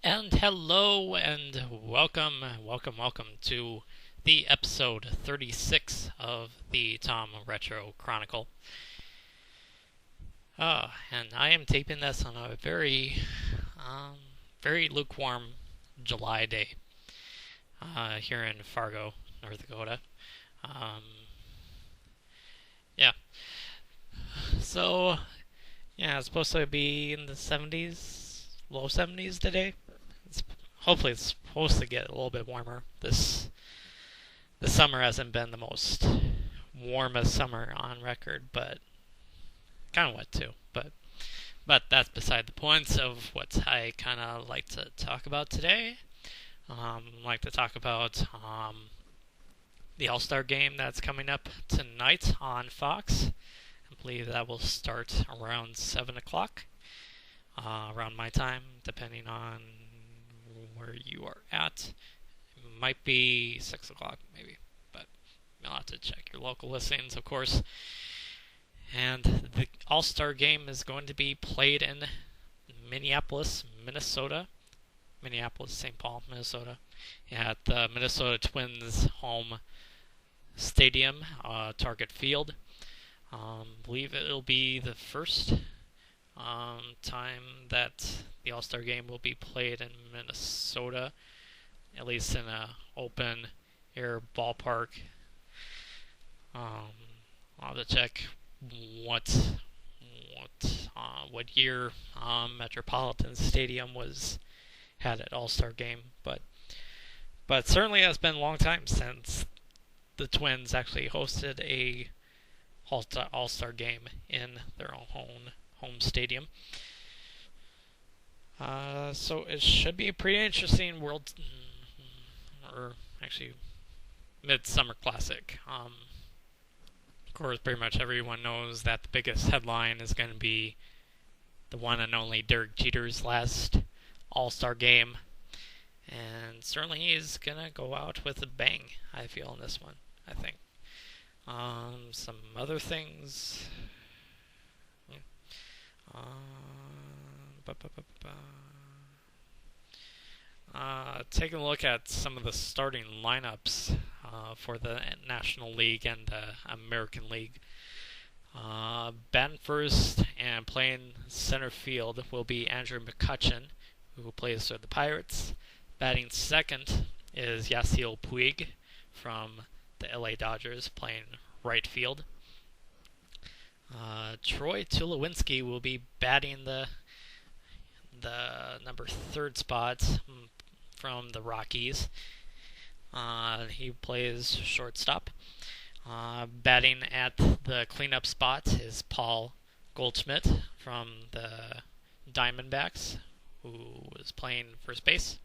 And hello and welcome to the episode 36 of the Tom Retro Chronicle. And I am taping this on a very lukewarm July day here in Fargo, North Dakota. Um, yeah, so it's supposed to be in the 70s, low 70s today. Hopefully it's supposed to get a little bit warmer. This summer hasn't been the most warmest summer on record, but kind of wet too. But that's beside the point of what I kind of like to talk about today. Like to talk about the All-Star game that's coming up tonight on Fox. I believe that will start around 7 o'clock, around my time, depending on where you are at. It might be 6 o'clock, maybe, but you'll have to check your local listings, of course. And the All-Star game is going to be played in Minneapolis, St. Paul, Minnesota, at the Minnesota Twins home stadium, Target Field. I believe it'll be the first time that the All-Star game will be played in Minnesota, at least in a open air ballpark. I'll have to check what year Metropolitan Stadium had an All-Star game, but certainly it's been a long time since the Twins actually hosted a All-Star game in their own home stadium. So it should be a pretty interesting Midsummer Classic. Of course, pretty much everyone knows that the biggest headline is going to be the one and only Derek Jeter's last All-Star game. And certainly he's going to go out with a bang, I feel, in this one, I think. Some other things. Taking a look at some of the starting lineups for the National League and the American League. Batting first and playing center field will be Andrew McCutchen, who plays for the Pirates. Batting second is Yasiel Puig from the LA Dodgers, playing right field. Troy Tulowitzki will be batting the number third spot from the Rockies. He plays shortstop. Batting at the cleanup spot is Paul Goldschmidt from the Diamondbacks, who was playing first base.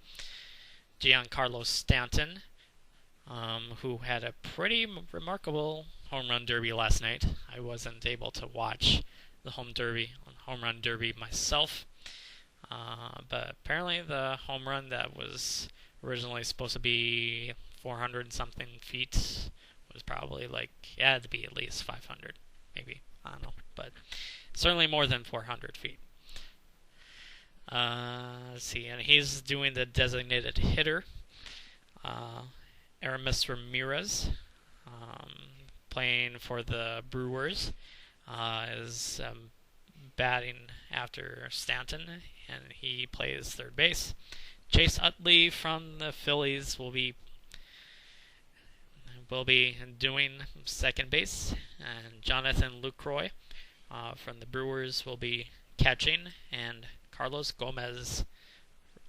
Giancarlo Stanton, who had a pretty remarkable home run derby last night. I wasn't able to watch the home run derby myself, but apparently the home run that was originally supposed to be 400 something feet was probably had to be at least 500, maybe, I don't know, but certainly more than 400 feet. Let's see, and he's doing the designated hitter. Aramis Ramirez, playing for the Brewers, is batting after Stanton, and he plays third base. Chase Utley from the Phillies will be doing second base, and Jonathan Lucroy from the Brewers will be catching, and Carlos Gomez,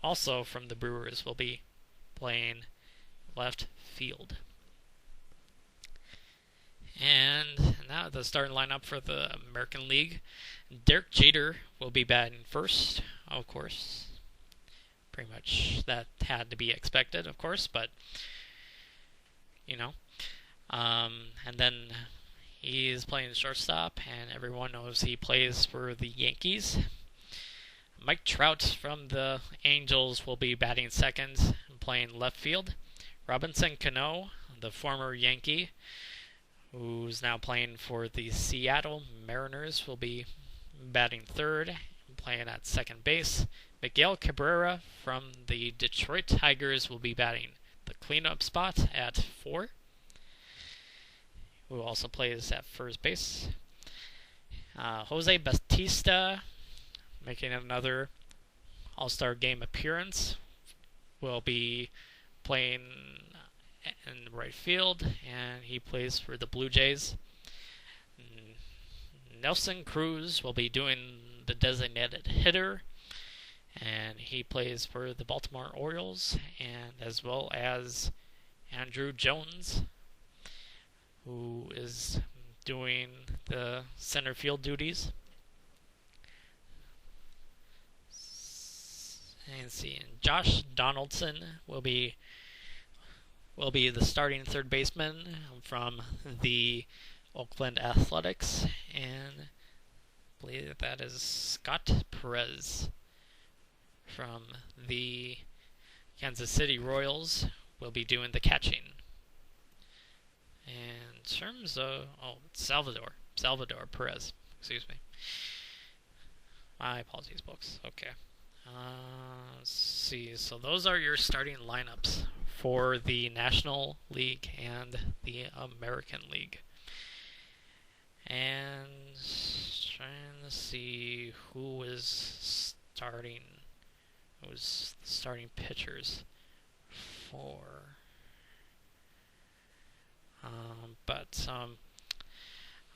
also from the Brewers, will be playing left field. And now the starting lineup for the American League. Derek Jeter will be batting first, of course. Pretty much that had to be expected, of course, but and then he's playing shortstop, and everyone knows he plays for the Yankees. Mike Trout from the Angels will be batting second and playing left field. Robinson Cano, the former Yankee, who's now playing for the Seattle Mariners, will be batting third and playing at second base. Miguel Cabrera from the Detroit Tigers will be batting the cleanup spot at 4, who also plays at first base. Jose Bautista, making another All-Star Game appearance, will be playing in right field, and he plays for the Blue Jays. Nelson Cruz will be doing the designated hitter, and he plays for the Baltimore Orioles, and as well as Andrew Jones, who is doing the center field duties. And see, Josh Donaldson will be the starting third baseman from the Oakland Athletics, and I believe that is Scott Perez from the Kansas City Royals will be doing the catching. And in terms of Salvador Perez, excuse me. My apologies, folks. Okay. Let's see. So those are your starting lineups for the National League and the American League. And trying to see who is starting pitchers for.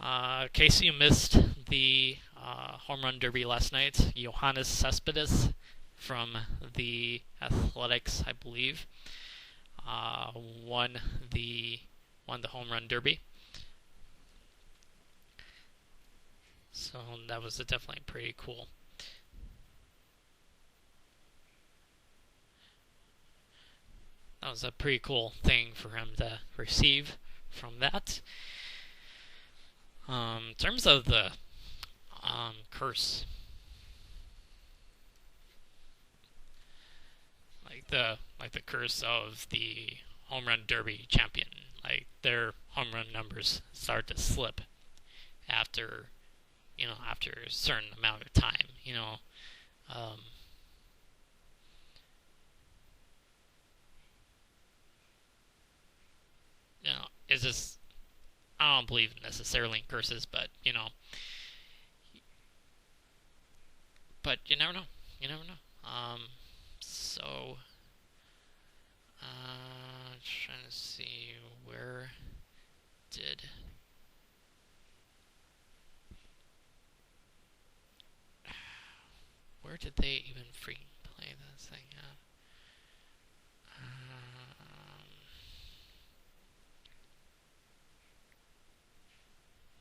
In case you missed the home run derby last night, Yohannes Cespedes from the Athletics, I believe, won the home run derby. So that was definitely pretty cool. That was a pretty cool thing for him to receive from that. In terms of the curse, like the curse of the home run derby champion, like their home run numbers start to slip after a certain amount of time, it's just, I don't believe necessarily in curses, but you never know. You never know. So, trying to see where did they even freaking play this thing at?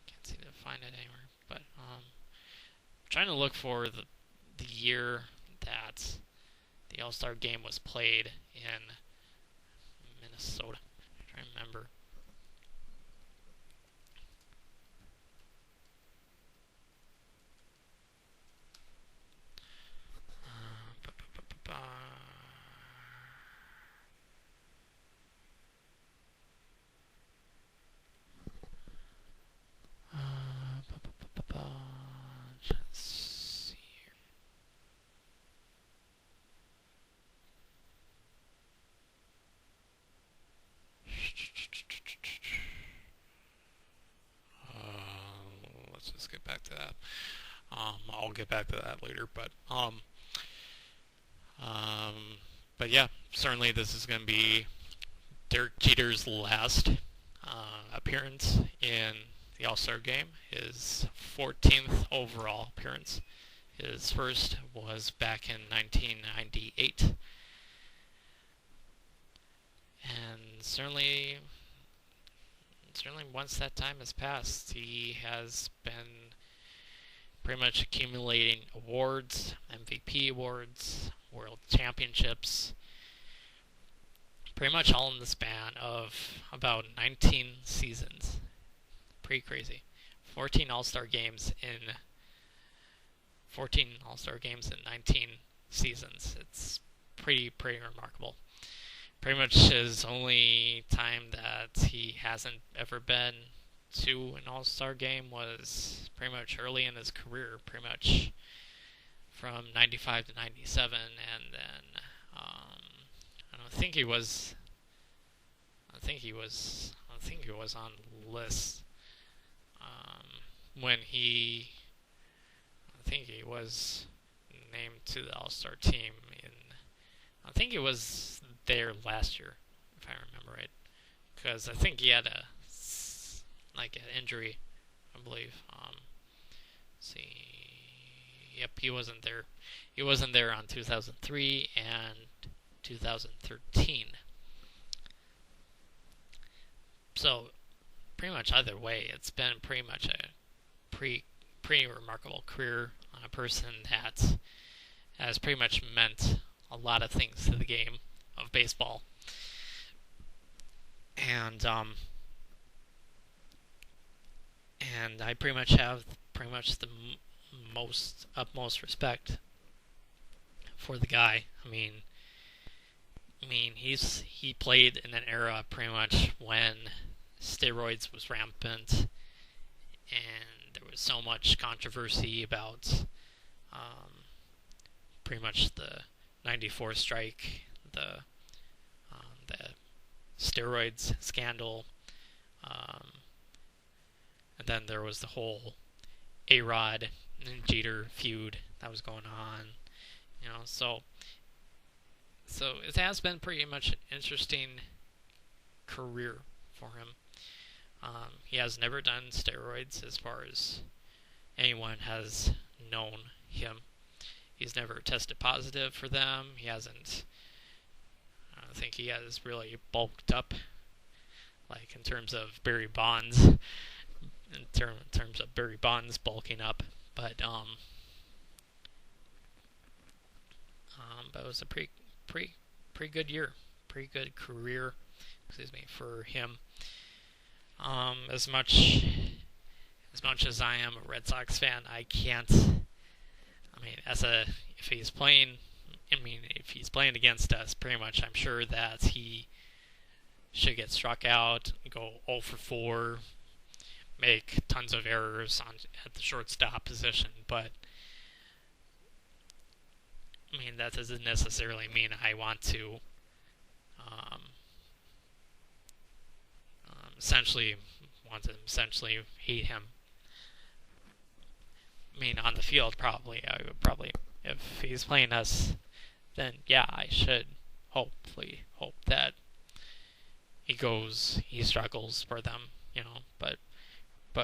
Can't seem to find it anywhere. But trying to look for the year that the All-Star Game was played in Minnesota. I'm trying to remember. Let's just get back to that. I'll get back to that later, but yeah, certainly this is going to be Derek Jeter's last appearance in the All-Star Game, his 14th overall appearance. His first was back in 1998. And certainly once that time has passed, he has been pretty much accumulating awards, MVP awards, World Championships, pretty much all in the span of about 19 seasons. Pretty crazy. 14 All-Star games in 19 seasons. It's pretty remarkable. Pretty much his only time that he hasn't ever been to an All-Star game was pretty much early in his career, pretty much from 95 to 97, and then I don't think he was. I think he was on the list when he. I think he was named to the All-Star team in. I think he was there last year, if I remember right, because I think he had an injury, I believe. See, yep, he wasn't there. He wasn't there on 2003 and 2013. So pretty much either way, it's been pretty much a pretty remarkable career on a person that has pretty much meant a lot of things to the game of baseball. And I pretty much have the utmost respect for the guy. He played in an era pretty much when steroids was rampant, and there was so much controversy about pretty much the '94 strike, the steroids scandal, and then there was the whole A-Rod and Jeter feud that was going on. So it has been pretty much an interesting career for him. He has never done steroids as far as anyone has known him. He's never tested positive for them. He hasn't. I don't think he has really bulked up, like in terms of Barry Bonds. In terms of Barry Bonds bulking up, but it was a pretty good year, pretty good career, for him. As much as I am a Red Sox fan, I can't. If he's playing against us, pretty much, I'm sure that he should get struck out, go 0 for 4, make tons of errors at the shortstop position, but that doesn't necessarily mean I want to essentially hate him. On the field, I would probably, if he's playing us, then yeah, I should hopefully hope that he struggles for them, but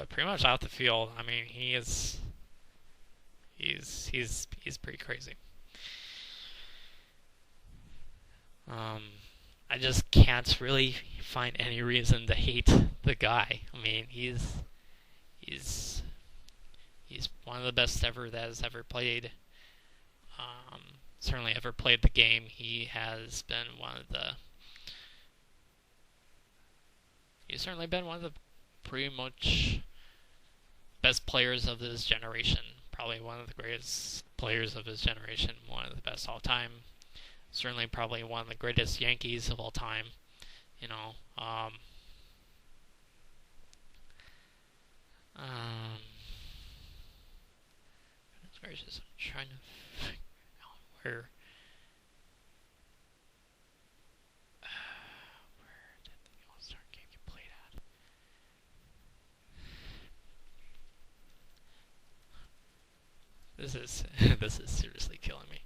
pretty much out the field, he's pretty crazy. I just can't really find any reason to hate the guy. He's one of the best ever that has ever played. Certainly ever played the game. He's certainly been one of the pretty much best players of his generation. Probably one of the greatest players of his generation. One of the best all time. Certainly probably one of the greatest Yankees of all time. Goodness gracious, I'm trying to figure out where did the All-Star game get played at? This is seriously killing me.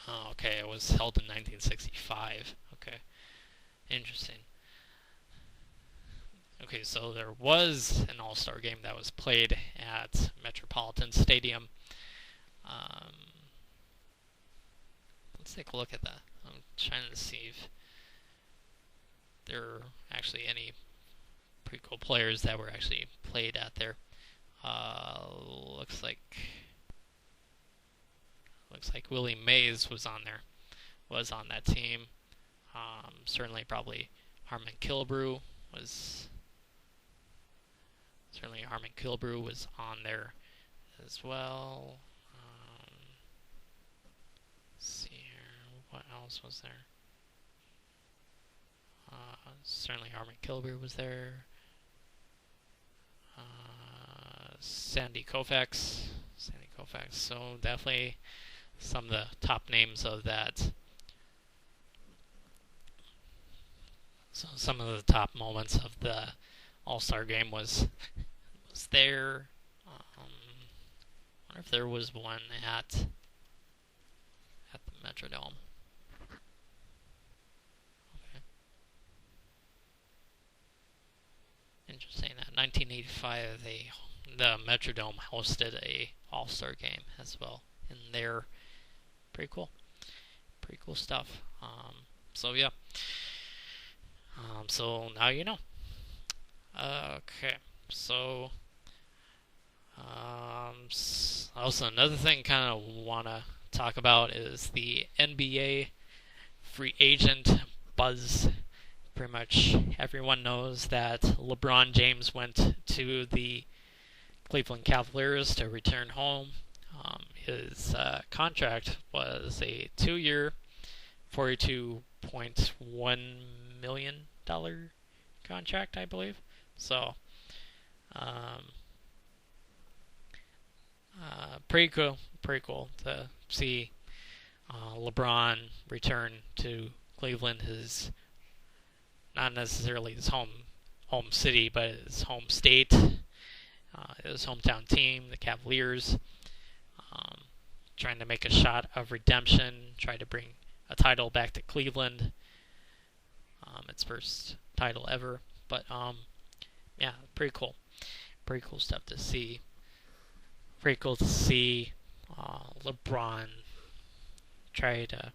Oh, okay, it was held in 1965. Okay, interesting. Okay, so there was an All-Star game that was played at Metropolitan Stadium. Let's take a look at that. I'm trying to see if there are actually any pretty cool players that were actually played out there. Looks like Willie Mays was on that team. Certainly probably Harmon Killebrew was on there as well. Let's see here, what else was there? Certainly Armin Kilber was there. Sandy Koufax. Sandy Koufax. So definitely some of the top names of that. So some of the top moments of the All-Star game was there. I wonder if there was one at the Metrodome. Okay. Interesting. That 1985, the Metrodome hosted a All-Star game as well, and they're pretty cool. Pretty cool stuff. So yeah. So now you know. Okay. So also another thing kind of want to talk about is the NBA free agent buzz. Pretty much everyone knows that LeBron James went to the Cleveland Cavaliers to return home. His contract was a 2-year, $42.1 million contract, I believe. So, pretty cool to see LeBron return to Cleveland. His not necessarily his home city, but his home state, his hometown team, the Cavaliers. Trying to make a shot of redemption, try to bring a title back to Cleveland. Its first title ever, but yeah, pretty cool stuff to see. Pretty cool to see LeBron try to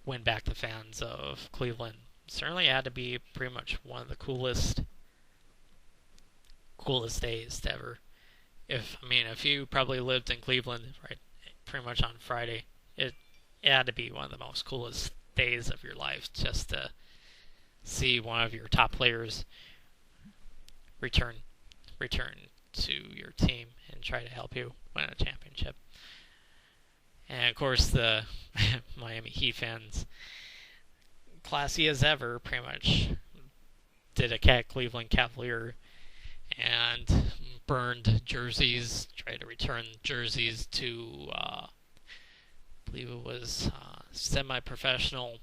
win back the fans of Cleveland. Certainly had to be pretty much one of the coolest days to ever. If you probably lived in Cleveland, right, pretty much on Friday, it had to be one of the most coolest days of your life just to see one of your top players return to your team and try to help you win a championship. And of course, the Miami Heat fans, classy as ever, pretty much did a Cleveland Cavalier and burned jerseys, tried to return jerseys to, I believe it was semi-professional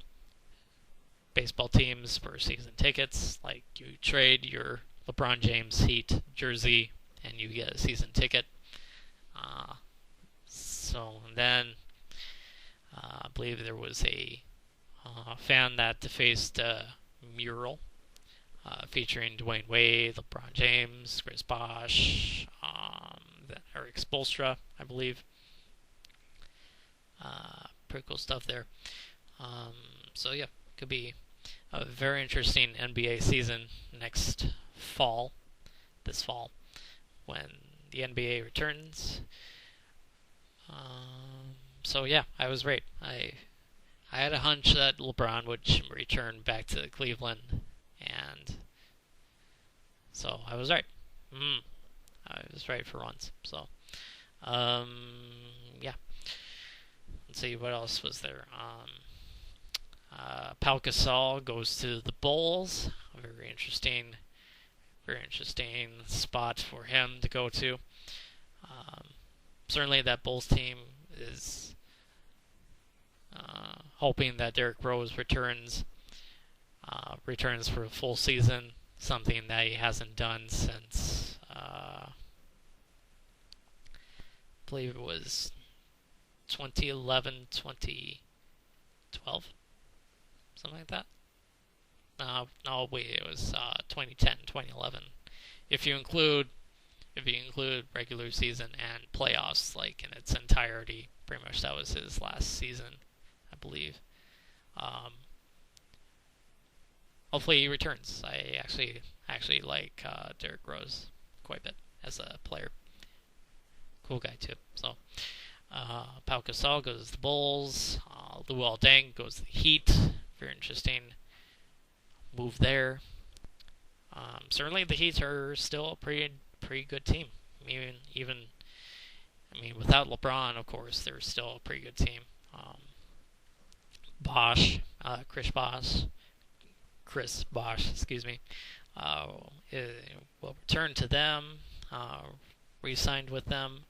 baseball teams for season tickets. Like, you trade your LeBron James Heat jersey and you get a season ticket. So then I believe there was a fan that defaced a mural featuring Dwayne Wade, LeBron James, Chris Bosh, Eric Spoelstra, I believe. Pretty cool stuff there. So yeah, could be a very interesting NBA season this fall, when the NBA returns. So yeah, I was right. I had a hunch that LeBron would return back to Cleveland, and so I was right. I was right for once. So, yeah. Let's see, what else was there? Pau Gasol goes to the Bulls. A very interesting spot for him to go to. Certainly that Bulls team is hoping that Derrick Rose returns for a full season, something that he hasn't done since I believe it was 2011, 2012, something like that. No, wait, it was 2010, 2011. If you include regular season and playoffs, like in its entirety, pretty much that was his last season, I believe. Hopefully he returns. I actually like Derrick Rose quite a bit as a player. Cool guy too. So Pau Gasol goes to the Bulls. Luol Deng goes to the Heat. Very interesting move there. Certainly the Heat are still a pretty good team. Even without LeBron, of course, they're still a pretty good team. Chris Chris Bosh, excuse me, uh, will return to them, re-signed with them,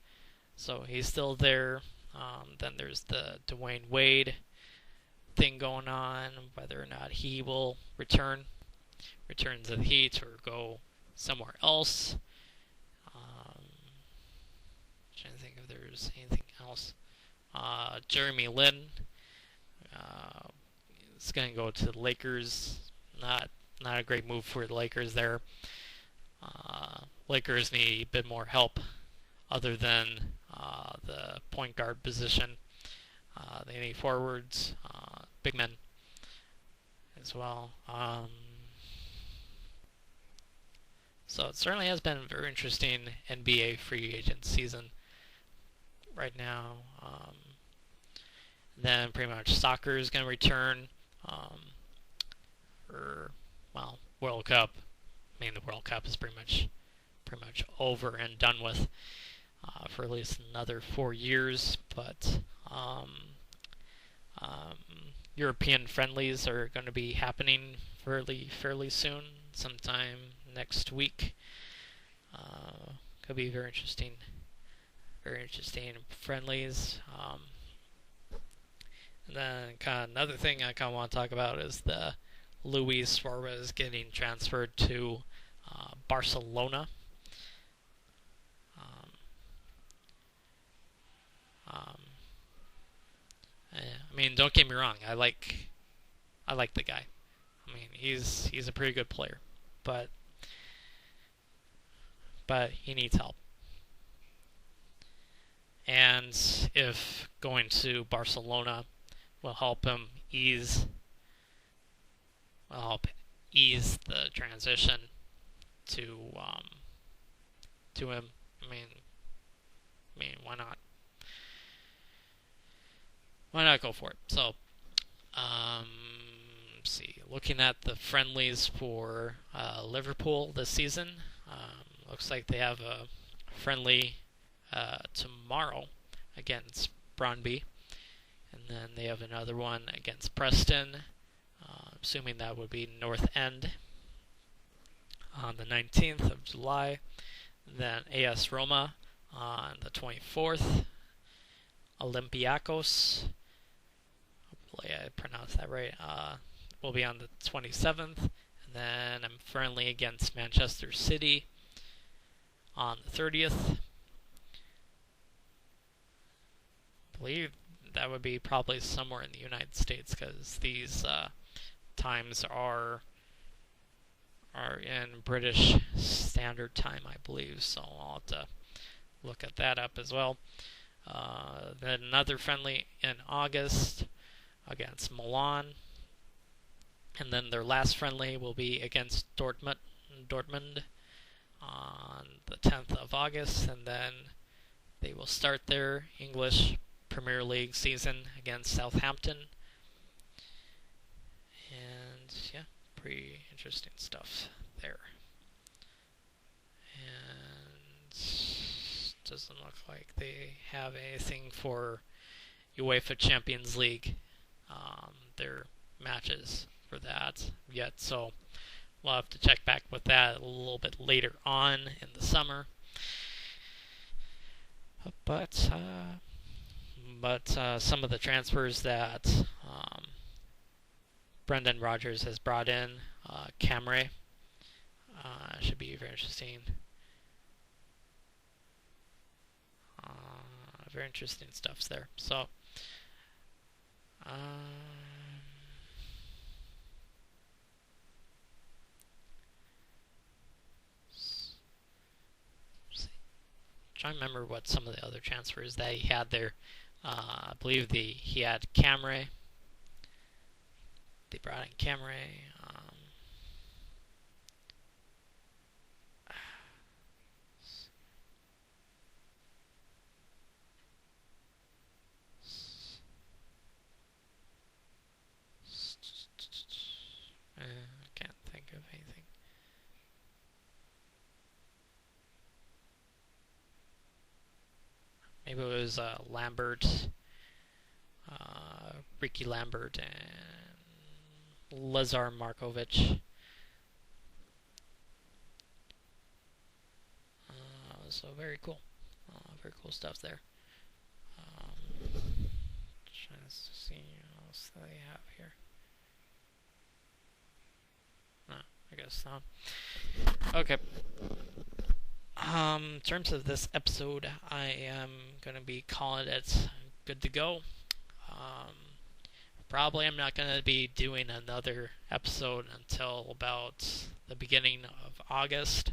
so he's still there. Then there's the Dwayne Wade thing going on, whether or not he will return to the Heat or go somewhere else. Trying to think if there's anything else. Jeremy Lin is going to go to the Lakers. Not a great move for the Lakers there. Lakers need a bit more help other than the point guard position. They need forwards, big men as well. So it certainly has been a very interesting NBA free agent season right now. Then pretty much soccer is going to return for, well, World Cup. I mean, the World Cup is pretty much over and done with for at least another 4 years. But European friendlies are going to be happening fairly soon, sometime next week. Could be very interesting friendlies. And then another thing I want to talk about is the Luis Suarez getting transferred to Barcelona. I mean, don't get me wrong. I like the guy. I mean, he's a pretty good player, but he needs help. And if going to Barcelona will help ease the transition to him. I mean, why not? Why not go for it? So, let's see. Looking at the friendlies for Liverpool this season, looks like they have a friendly tomorrow against Brøndby, and then they have another one against Preston. Assuming that would be North End on the 19th of July. Then AS Roma on the 24th. Olympiacos, hopefully I pronounced that right, will be on the 27th. And then I'm friendly against Manchester City on the 30th. I believe that would be probably somewhere in the United States, because these times are in British Standard Time, I believe. So I'll have to look at that up as well. Then another friendly in August against Milan, and then their last friendly will be against Dortmund on the 10th of August, and then they will start their English Premier League season against Southampton. And yeah, pretty interesting stuff there. And doesn't look like they have anything for UEFA Champions League, their matches for that yet, so we'll have to check back with that a little bit later on in the summer. But some of the transfers that Brendan Rodgers has brought in, Camry, should be very interesting. Very interesting stuff's there. So, trying to remember what some of the other transfers that he had there. I believe he had Camry. They brought in Camry. I can't think of anything. Maybe it was Lambert, Ricky Lambert, and Lazar Markovic. So very cool. Very cool stuff there. Trying to see what else they have here. No, I guess not. Okay. In terms of this episode, I am going to be calling it good to go. Probably I'm not going to be doing another episode until about the beginning of August.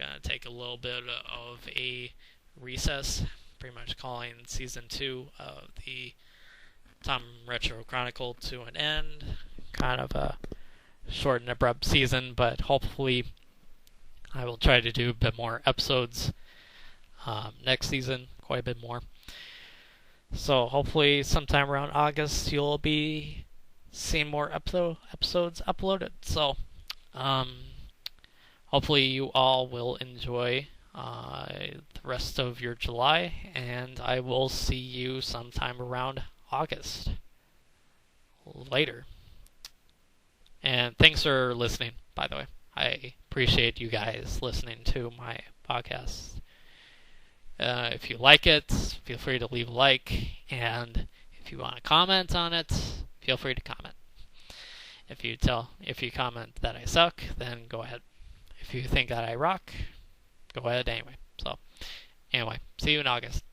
I'm going to take a little bit of a recess, pretty much calling season 2 of the Tom Retro Chronicle to an end. Kind of a short and abrupt season, but hopefully I will try to do a bit more episodes next season, quite a bit more. So hopefully sometime around August you'll be seeing more episodes uploaded. So hopefully you all will enjoy the rest of your July, and I will see you sometime around August. Later. And thanks for listening, by the way. I appreciate you guys listening to my podcast. If you like it, feel free to leave a like, and if you want to comment on it, feel free to comment. If you comment that I suck, then go ahead. If you think that I rock, go ahead anyway. So, anyway, see you in August.